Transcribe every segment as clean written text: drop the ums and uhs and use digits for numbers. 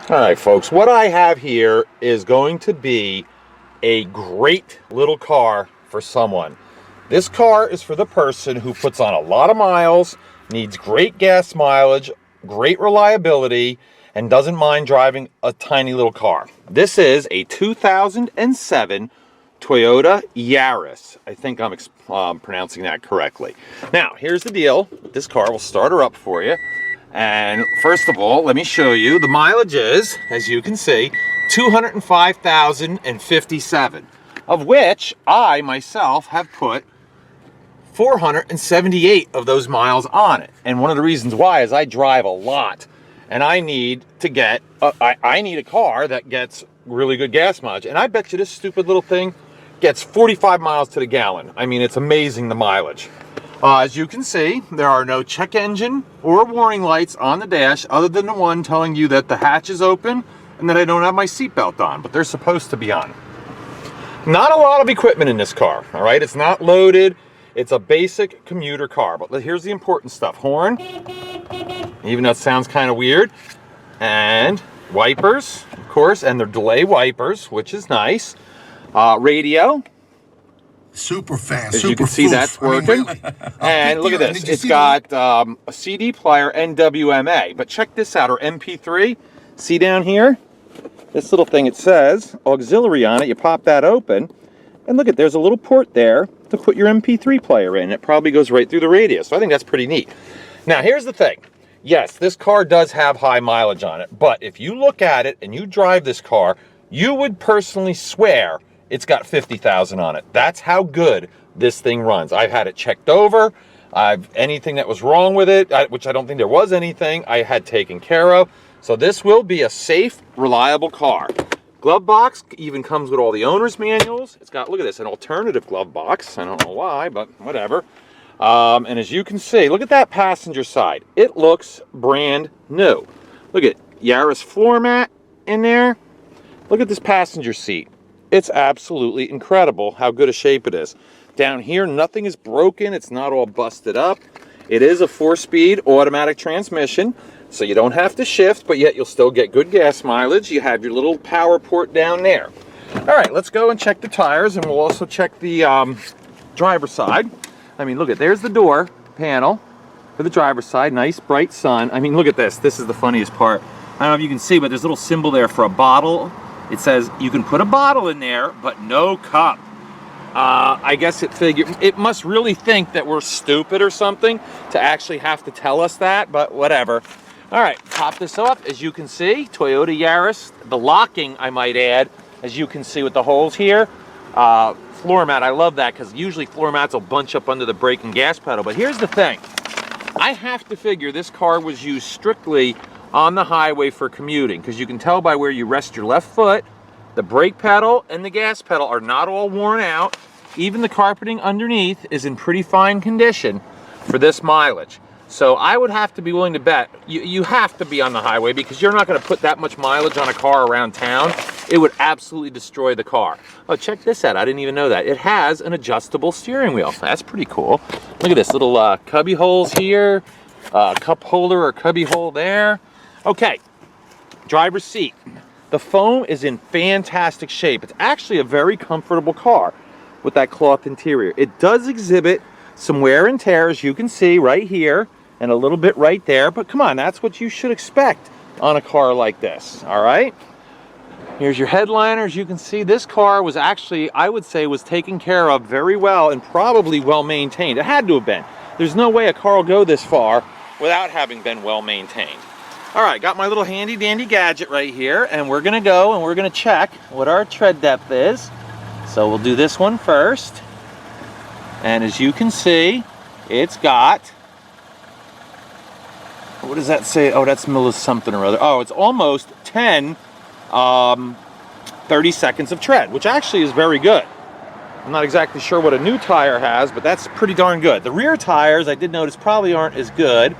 All right, folks, what I have here is going to be a great little car for someone. This car is for the person who puts on a lot of miles, needs great gas mileage, great reliability, and doesn't mind driving a tiny little car. This is a 2007 Toyota Yaris. I think I'm pronouncing that correctly. Now, here's the deal. This car will start her up for you. And first of all, let me show you. The mileage is, as you can see, 205,057, of which I myself have put 478 of those miles on it. And one of the reasons why is I drive a lot, and I need to get I need a car that gets really good gas mileage. And I bet you this stupid little thing gets 45 miles to the gallon. I mean, it's amazing, the mileage. As you can see, there are no check engine or warning lights on the dash other than the one telling you that the hatch is open and that I don't have my seatbelt on, but they're supposed to be on. Not a lot of equipment in this car, all right? It's not loaded. It's a basic commuter car, but here's the important stuff. Horn, even though it sounds kind of weird, and wipers, of course, and they're delay wipers, which is nice. Radio. Super fast. As you can see, that's working. Really. And look at this. It's got a CD player and WMA. But check this out, or MP3. See down here? This little thing, it says auxiliary on it. You pop that open. And look at, there's a little port there to put your MP3 player in. It probably goes right through the radio. So I think that's pretty neat. Now, here's the thing. Yes, this car does have high mileage on it. But if you look at it and you drive this car, you would personally swear it's got 50,000 on it. That's how good this thing runs. I've had it checked over. Anything that was wrong with it, which I don't think there was anything, I had taken care of. So this will be a safe, reliable car. Glove box even comes with all the owner's manuals. It's got, look at this, an alternative glove box. I don't know why, but whatever. And as you can see, look at that passenger side. It looks brand new. Look at Yaris floor mat in there. Look at this passenger seat. It's absolutely incredible how good a shape it is. Down here, nothing is broken. It's not all busted up. It is a 4-speed automatic transmission, so you don't have to shift, but yet you'll still get good gas mileage. You have your little power port down there. All right, let's go and check the tires, and we'll also check the driver's side. I mean, look at, there's the door panel for the driver's side. Nice, bright sun. I mean, look at this. This is the funniest part. I don't know if you can see, but there's a little symbol there for a bottle. It says you can put a bottle in there, but no cup. I guess it must really think that we're stupid or something to actually have to tell us that, but whatever. All right, pop this up. As you can see, Toyota Yaris. The locking, I might add, as you can see with the holes here. Floor mat, I love that because usually floor mats will bunch up under the brake and gas pedal. But here's the thing. I have to figure this car was used strictly on the highway for commuting, because you can tell by where you rest your left foot, the brake pedal and the gas pedal are not all worn out. Even the carpeting underneath is in pretty fine condition for this mileage. So I would have to be willing to bet you have to be on the highway, because you're not going to put that much mileage on a car around town. It would absolutely destroy the car. Oh, check this out. I didn't even know that. It has an adjustable steering wheel. That's pretty cool. Look at this little cubby holes here, cup holder or cubby hole there. Okay, driver's seat. The foam is in fantastic shape. It's actually a very comfortable car with that cloth interior. It does exhibit some wear and tear, as you can see right here, and a little bit right there, but come on, that's what you should expect on a car like this, all right? Here's your headliner. As you can see, this car was actually, I would say, was taken care of very well and probably well maintained. It had to have been. There's no way a car will go this far without having been well maintained. All right, got my little handy dandy gadget right here, and we're gonna go and we're gonna check what our tread depth is. So we'll do this one first. And as you can see, it's got, what does that say? Oh, that's milli something or other. Oh, it's almost 30 seconds of tread, which actually is very good. I'm not exactly sure what a new tire has, but that's pretty darn good. The rear tires, I did notice, probably aren't as good.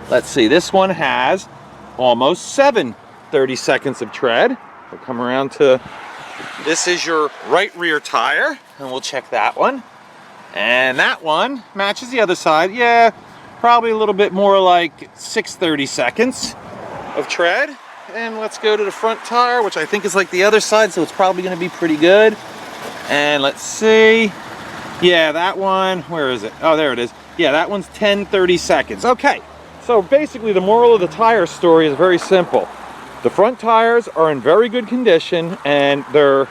Let's see, this one has almost 30 seconds of tread. We'll come around to, this is your right rear tire, and we'll check that one. And that one matches the other side. Yeah, probably a little bit more like 30 seconds of tread. and let's go to the front tire, which I think is like the other side, so it's probably going to be pretty good. And let's see. Yeah, that one, where is it? Oh, there it is. Yeah, that one's 10-30 seconds. Okay, so basically the moral of the tire story is very simple. The front tires are in very good condition, and they're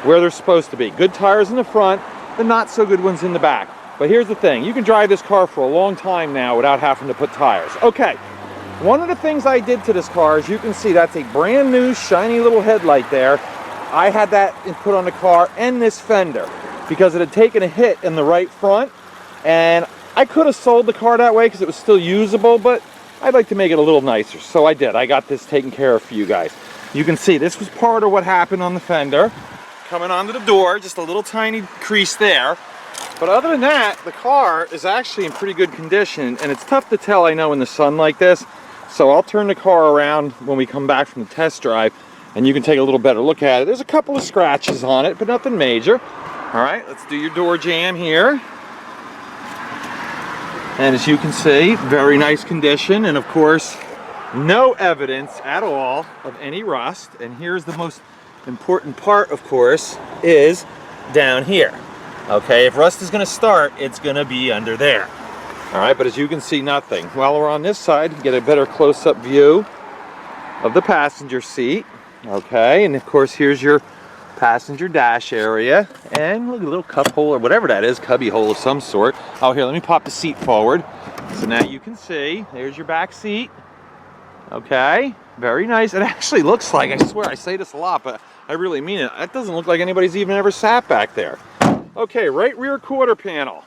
where they're supposed to be. Good tires in the front, the not so good ones in the back. But here's the thing, you can drive this car for a long time now without having to put tires. Okay, one of the things I did to this car, as you can see, that's a brand new shiny little headlight there. I had that put on the car and this fender because it had taken a hit in the right front, and I could have sold the car that way because it was still usable, but I'd like to make it a little nicer, so I did. I got this taken care of for you guys. You can see this was part of what happened on the fender. Coming onto the door, just a little tiny crease there. But other than that, the car is actually in pretty good condition, and it's tough to tell, I know, in the sun like this. So I'll turn the car around when we come back from the test drive, and you can take a little better look at it. There's a couple of scratches on it, but nothing major. All right, let's do your door jamb here. And as you can see, very nice condition, and of course, no evidence at all of any rust. And here's the most important part, of course, is down here. Okay, if rust is going to start, it's going to be under there. All right, but as you can see, nothing. While we're on this side, you get a better close-up view of the passenger seat. Okay, and of course, here's your passenger dash area. And look, a little cup hole or whatever that is, cubby hole of some sort. Oh, here, let me pop the seat forward. So now you can see, there's your back seat. Okay, very nice. It actually looks like, I swear, I say this a lot, but I really mean it. It doesn't look like anybody's even ever sat back there. Okay, right rear quarter panel.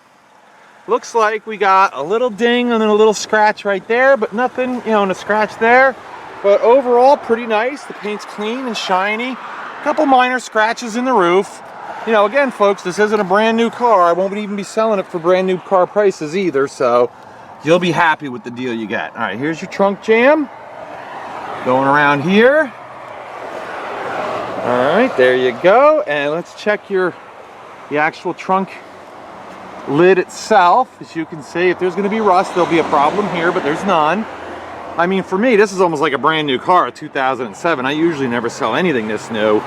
Looks like we got a little ding and then a little scratch right there, but nothing, you know, and a scratch there. But overall, pretty nice. The paint's clean and shiny. A couple minor scratches in the roof. You know, again, folks, this isn't a brand new car. I won't even be selling it for brand new car prices either, so you'll be happy with the deal you get. All right, here's your trunk jamb. Going around here. All right, there you go. And let's check the actual trunk lid itself. As you can see, if there's going to be rust, there'll be a problem here, but there's none. I mean, for me, this is almost like a brand new car, a 2007. I usually never sell anything this new,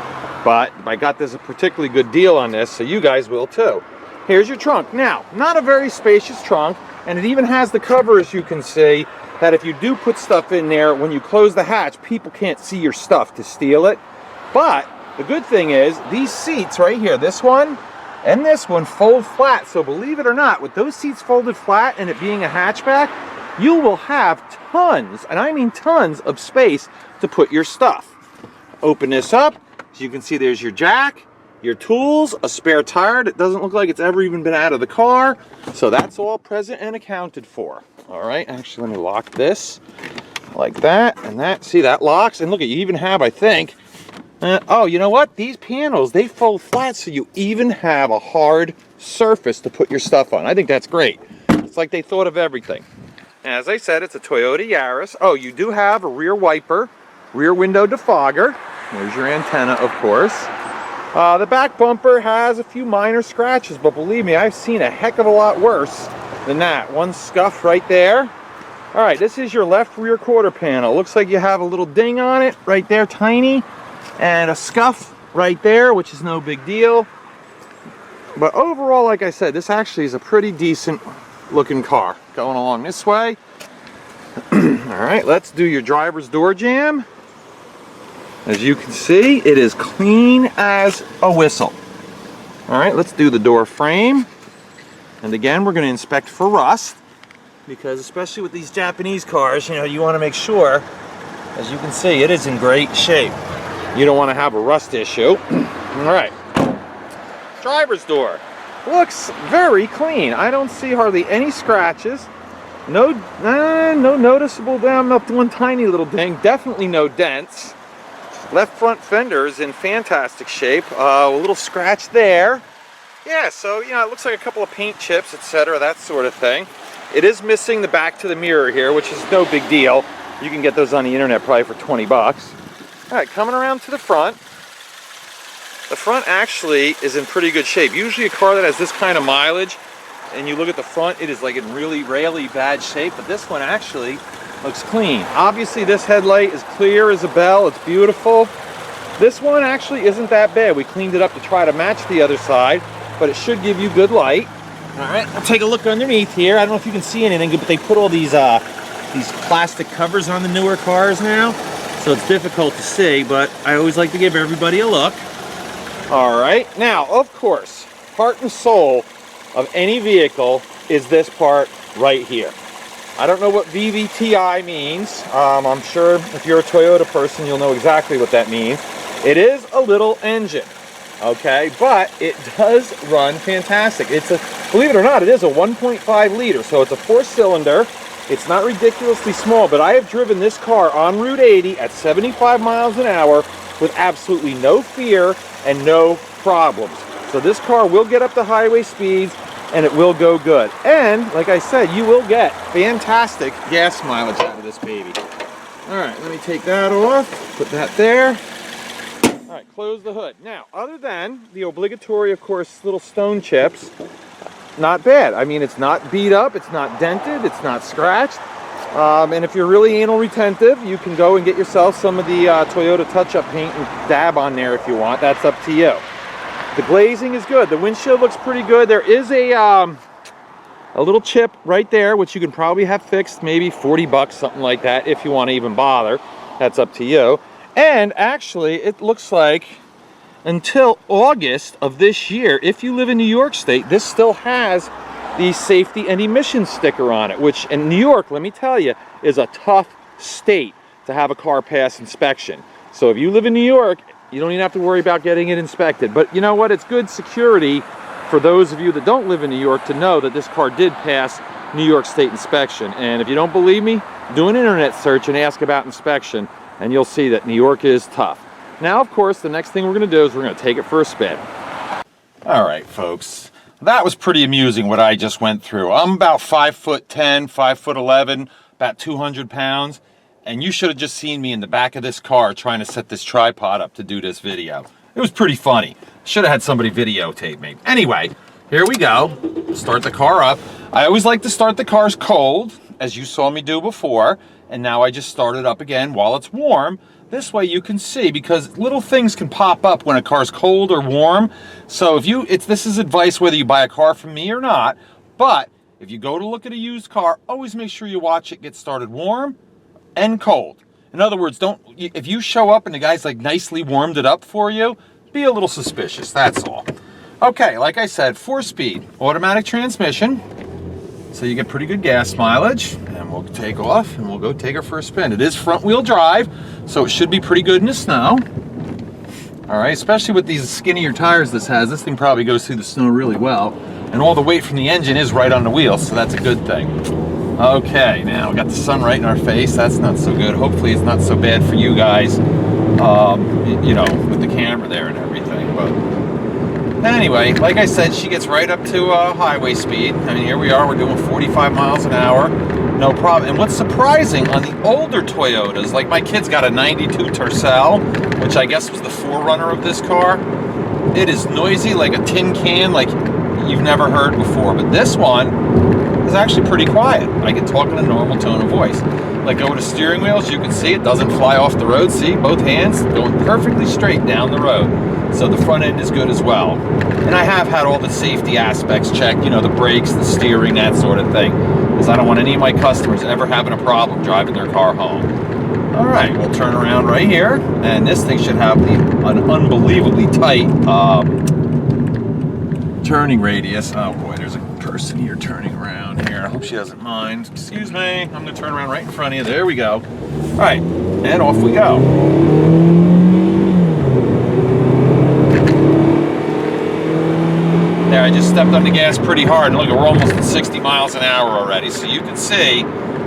but I got this a particularly good deal on this, so you guys will too. Here's your trunk. Now, not a very spacious trunk, and it even has the cover, as you can see, that if you do put stuff in there, when you close the hatch, people can't see your stuff to steal it. But the good thing is, these seats right here, this one and this one, fold flat. So believe it or not, with those seats folded flat and it being a hatchback, you will have tons, and I mean tons, of space to put your stuff. Open this up. As you can see, there's your jack, your tools, a spare tire that doesn't look like it's ever even been out of the car. So that's all present and accounted for. All right, actually, let me lock this like that and that. See, that locks. And look, you even have, I think, oh, you know what? These panels, they fold flat, so you even have a hard surface to put your stuff on. I think that's great. It's like they thought of everything. And as I said, it's a Toyota Yaris. Oh, you do have a rear wiper, rear window defogger. There's your antenna, of course. The back bumper has a few minor scratches, but believe me, I've seen a heck of a lot worse than that. One scuff right there. All right, this is your left rear quarter panel. Looks like you have a little ding on it right there, tiny, and a scuff right there, which is no big deal. But overall, like I said, this actually is a pretty decent looking car. Going along this way. All right, let's do your driver's door jamb. As you can see, it is clean as a whistle. All right, let's do the door frame. And again, we're going to inspect for rust, because especially with these Japanese cars, you know, you want to make sure, as you can see, it is in great shape. You don't want to have a rust issue. All right, driver's door looks very clean. I don't see hardly any scratches. No noticeable damn, not one tiny little ding. Definitely no dents. Left front fender is in fantastic shape. A little scratch there. Yeah, so, you know, it looks like a couple of paint chips, etc., that sort of thing. It is missing the back to the mirror here, which is no big deal. You can get those on the internet probably for 20 bucks. All right, coming around to the front. The front actually is in pretty good shape. Usually a car that has this kind of mileage, and you look at the front, it is like in really bad shape, but this one actually looks clean. Obviously this headlight is clear as a bell, it's beautiful. This one actually isn't that bad. We cleaned it up to try to match the other side, but it should give you good light. All right, I'll take a look underneath here. I don't know if you can see anything, but they put all these plastic covers on the newer cars now, so it's difficult to see, but I always like to give everybody a look. All right, now, of course, heart and soul of any vehicle is this part right here. I don't know what VVTi means. I'm sure if you're a Toyota person, you'll know exactly what that means. It is a little engine, okay, but it does run fantastic. It's a, believe it or not, it is a 1.5 liter, so it's a 4-cylinder. It's not ridiculously small, but I have driven this car on Route 80 at 75 miles an hour with absolutely no fear and no problems. So this car will get up to highway speeds and it will go good. And like I said, you will get fantastic gas mileage out of this baby. All right, let me take that off, put that there. All right, close the hood. Now, other than the obligatory, of course, little stone chips, not bad. I mean, it's not beat up, it's not dented, it's not scratched. And if you're really anal retentive, you can go and get yourself some of the Toyota touch-up paint and dab on there if you want. That's up to you. The glazing is good. The windshield looks pretty good. There is a little chip right there, which you can probably have fixed, maybe 40 bucks, something like that, if you want to even bother. That's up to you. And actually, it looks like until August of this year, if you live in New York State, this still has the safety and emissions sticker on it, which in New York, let me tell you, is a tough state to have a car pass inspection. So if you live in New York, you don't even have to worry about getting it inspected. But you know what? It's good security for those of you that don't live in New York to know that this car did pass New York State inspection. And if you don't believe me, do an internet search and ask about inspection, and you'll see that New York is tough. Now, of course, the next thing we're going to do is we're going to take it for a spin. All right, folks. That was pretty amusing what I just went through. I'm about 5'10", 5'11", about 200 pounds. And you should have just seen me in the back of this car trying to set this tripod up to do this video. It was pretty funny. Should have had somebody videotape me. Anyway, here we go. Start the car up. I always like to start the cars cold, as you saw me do before. And now I just start it up again while it's warm. This way you can see, because little things can pop up when a car's cold or warm. So if this is advice whether you buy a car from me or not. But if you go to look at a used car, always make sure you watch it get started warm and cold. In other words, if you show up and the guy's like nicely warmed it up for you, be a little suspicious, that's all. Okay, like I said, 4-speed automatic transmission, so you get pretty good gas mileage. And we'll take off and we'll go take her for a spin. It is front wheel drive, so it should be pretty good in the snow. All right, especially with these skinnier tires this has, this thing probably goes through the snow really well. And all the weight from the engine is right on the wheels, so that's a good thing. Okay, now we got the sun right in our face. That's not so good. Hopefully it's not so bad for you guys, you know, with the camera there and everything. But anyway, like I said, she gets right up to highway speed. I mean, here we are, we're doing 45 miles an hour, no problem. And what's surprising, on the older Toyotas, like my kid's got a 92 Tercel, which I guess was the forerunner of this car. It is noisy like a tin can, like you've never heard before. But this one is actually pretty quiet. I can talk in a normal tone of voice. Like over the steering wheel, as you can see, it doesn't fly off the road. See, both hands going perfectly straight down the road. So the front end is good as well. And I have had all the safety aspects checked, you know, the brakes, the steering, that sort of thing, because I don't want any of my customers ever having a problem driving their car home. All right, we'll turn around right here, and this thing should have an unbelievably tight turning radius. Oh boy, there's a person here turning around here. I hope she doesn't mind. Excuse me, I'm gonna turn around right in front of you. There we go. All right, and off we go. There, I just stepped on the gas pretty hard, and look, we're almost at 60 miles an hour already. So you can see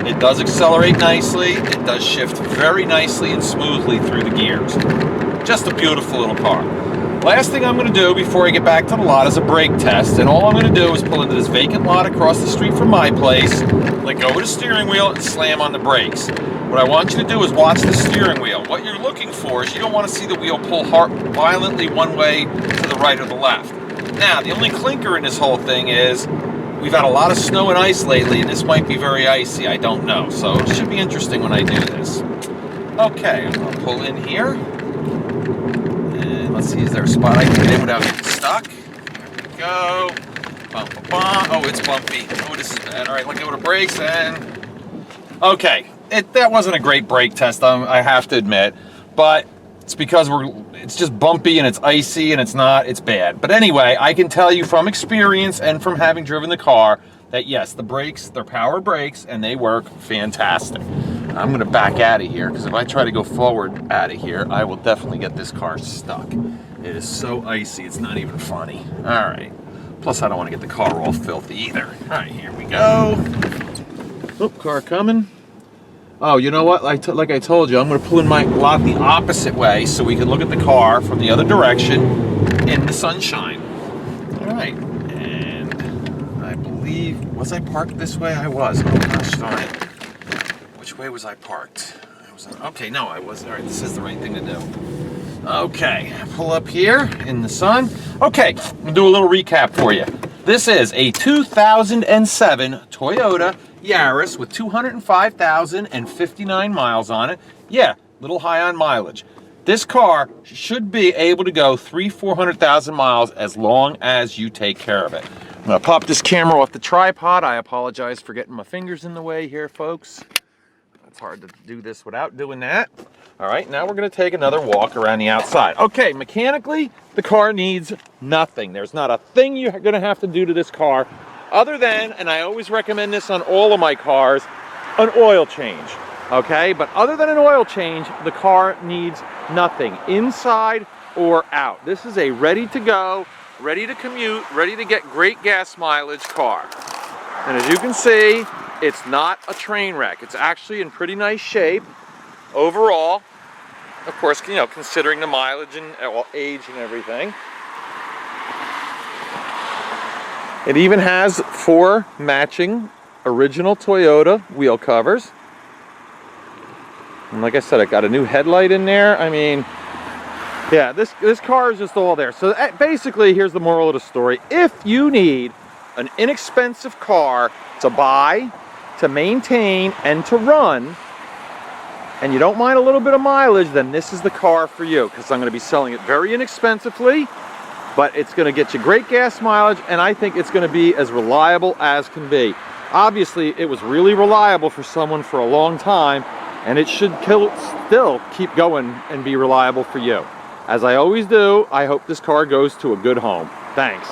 it does accelerate nicely. It does shift very nicely and smoothly through the gears. Just a beautiful little car. Last thing I'm going to do before I get back to the lot is a brake test, and all I'm going to do is pull into this vacant lot across the street from my place, let go of the steering wheel, and slam on the brakes. What I want you to do is watch the steering wheel. What you're looking for is you don't want to see the wheel pull violently one way to the right or the left. Now, the only clinker in this whole thing is we've had a lot of snow and ice lately, and this might be very icy. I don't know. So it should be interesting when I do this. Okay, I'm gonna pull in here. And let's see, is there a spot I can get in without getting stuck? There we go. Bum, bum, bum. Oh, it's bumpy. Oh, this is bad. All right, let go of the brakes and... Okay, that wasn't a great brake test, I have to admit. But it's because it's just bumpy and it's icy and it's bad. But anyway, I can tell you from experience and from having driven the car that yes, the brakes, they're power brakes and they work fantastic. I'm gonna back out of here because if I try to go forward out of here, I will definitely get this car stuck. It is so icy, it's not even funny. All right, plus I don't want to get the car all filthy either. All right, here we go. Oh, car coming. Oh, you know what? Like I told you, I'm going to pull in my lot the opposite way so we can look at the car from the other direction in the sunshine. All right, and I believe, was I parked this way? I was. Oh gosh darn it. Which way was I parked? Okay, no, I wasn't. All right, this is the right thing to do. Okay, pull up here in the sun. Okay, I'll do a little recap for you. This is a 2007 Toyota Yaris with 205,059 miles on it. Yeah, a little high on mileage. This car should be able to go 400,000 miles as long as you take care of it. I'm gonna pop this camera off the tripod. I apologize for getting my fingers in the way here, folks. It's hard to do this without doing that. All right, now we're gonna take another walk around the outside. Okay, mechanically, the car needs nothing. There's not a thing you're gonna have to do to this car other than, and I always recommend this on all of my cars, an oil change, okay? But other than an oil change, the car needs nothing, inside or out. This is a ready to go, ready to commute, ready to get great gas mileage car. And as you can see, it's not a train wreck. It's actually in pretty nice shape overall. Of course, you know, considering the mileage and age and everything. It even has 4 matching original Toyota wheel covers. And like I said, I got a new headlight in there. I mean, yeah, this car is just all there. So basically, here's the moral of the story. If you need an inexpensive car to buy, to maintain, and to run, and you don't mind a little bit of mileage, then this is the car for you, because I'm going to be selling it very inexpensively, but it's going to get you great gas mileage, and I think it's going to be as reliable as can be. Obviously, it was really reliable for someone for a long time, and it should still keep going and be reliable for you. As I always do, I hope this car goes to a good home. Thanks.